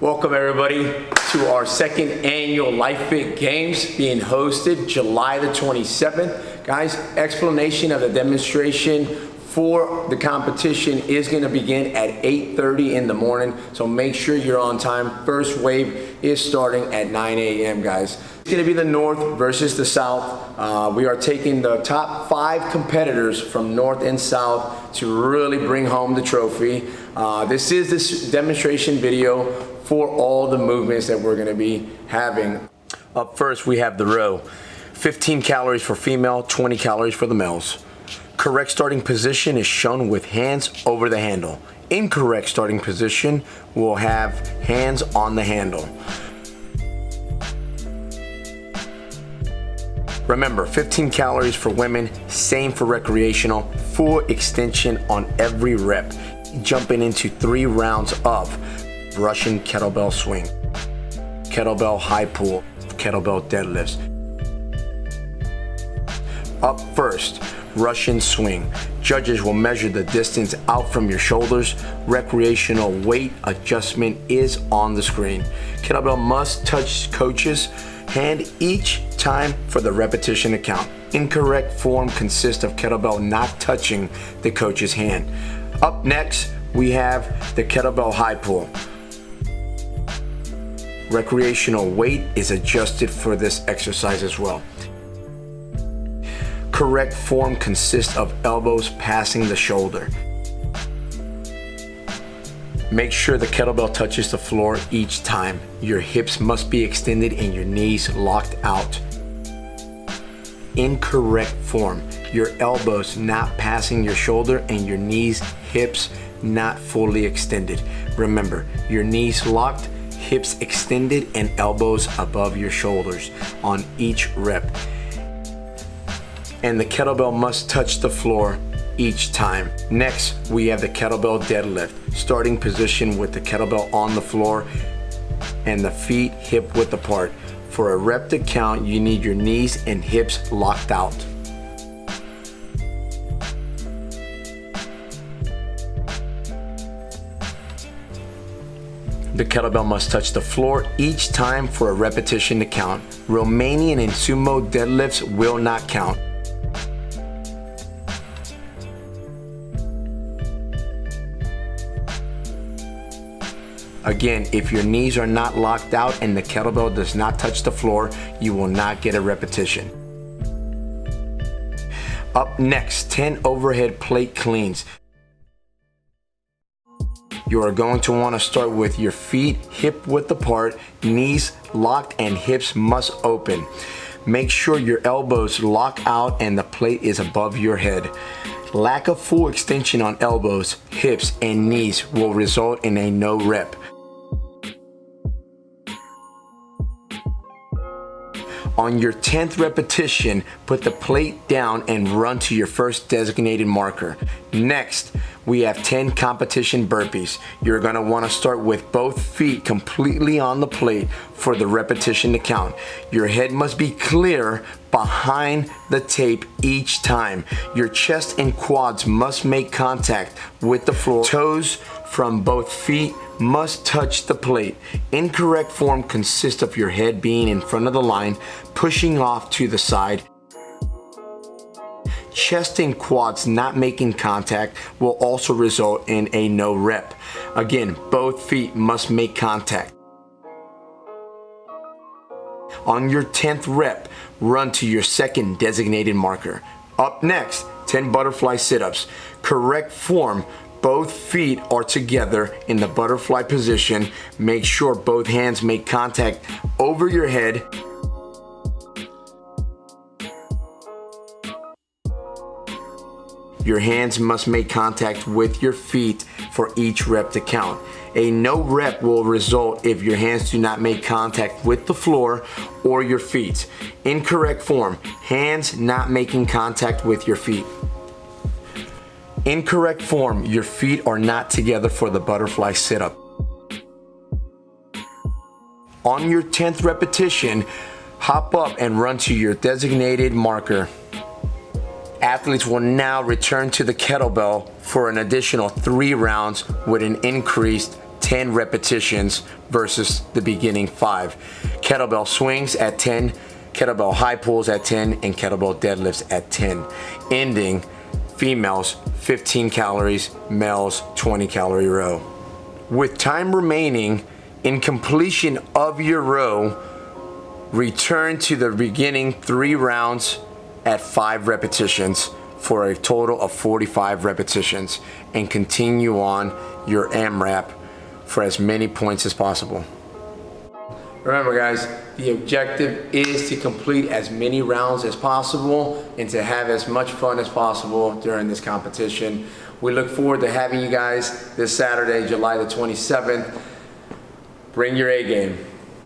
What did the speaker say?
Welcome everybody to our second annual LifeFit Games being hosted July the 27th. Guys, explanation of the demonstration for the competition is going to begin at 8:30 in the morning, so make sure you're on time. First wave is starting at 9 a.m. guys. It's going to be the North versus the South. We are taking the top 5 competitors from North and South to really bring home the trophy. This is this demonstration video for all the movements that we're going to be having. Up first, we have the row. 15 calories for female, 20 calories for the males. Correct starting position is shown with hands over the handle. Incorrect starting position will have hands on the handle. Remember, 15 calories for women, same for recreational, full extension on every rep. Jumping into 3 rounds of Russian kettlebell swing, kettlebell high pull, kettlebell deadlifts. Up first, Russian swing. Judges will measure the distance out from your shoulders. Recreational weight adjustment is on the screen. Kettlebell must touch coach's hand each time for the repetition to count. Incorrect form consists of kettlebell not touching the coach's hand. Up next, we have the kettlebell high pull. Recreational weight is adjusted for this exercise as well. Correct form consists of elbows passing the shoulder. Make sure the kettlebell touches the floor each time. Your hips must be extended and your knees locked out. Incorrect form, your elbows not passing your shoulder and your knees, hips not fully extended. Remember, your knees locked, hips extended, and elbows above your shoulders on each rep. And the kettlebell must touch the floor each time. Next, we have the kettlebell deadlift. Starting position with the kettlebell on the floor and the feet hip width apart. For a rep to count, you need your knees and hips locked out. The kettlebell must touch the floor each time for a repetition to count. Romanian and sumo deadlifts will not count. Again, if your knees are not locked out and the kettlebell does not touch the floor, you will not get a repetition. Up next, 10 overhead plate cleans. You are going to want to start with your feet hip width apart, knees locked, and hips must open. Make sure your elbows lock out and the plate is above your head. Lack of full extension on elbows, hips, and knees will result in a no rep. On your 10th repetition, put the plate down and run to your first designated marker. Next, we have 10 competition burpees. You're gonna wanna start with both feet completely on the plate for the repetition to count. Your head must be clear behind the tape each time. Your chest and quads must make contact with the floor. Toes from both feet must touch the plate. Incorrect form consists of your head being in front of the line, pushing off to the side. Chest and quads not making contact will also result in a no rep. Again, both feet must make contact. On your 10th rep, run to your second designated marker. Up next, 10 butterfly sit-ups. Correct form, both feet are together in the butterfly position. Make sure both hands make contact over your head. Your hands must make contact with your feet for each rep to count. A no rep will result if your hands do not make contact with the floor or your feet. Incorrect form, hands not making contact with your feet. Incorrect form, your feet are not together for the butterfly sit-up. On your 10th repetition, hop up and run to your designated marker. Athletes will now return to the kettlebell for an additional 3 rounds with an increased 10 repetitions versus the beginning 5. Kettlebell swings at 10, kettlebell high pulls at 10, and kettlebell deadlifts at 10. Ending females 15 calories, males 20 calorie row. With time remaining in completion of your row, return to the beginning 3 rounds at 5 repetitions for a total of 45 repetitions, and continue on your AMRAP for as many points as possible. Remember guys, the objective is to complete as many rounds as possible and to have as much fun as possible during this competition. We look forward to having you guys this Saturday, July the 27th. Bring your A game.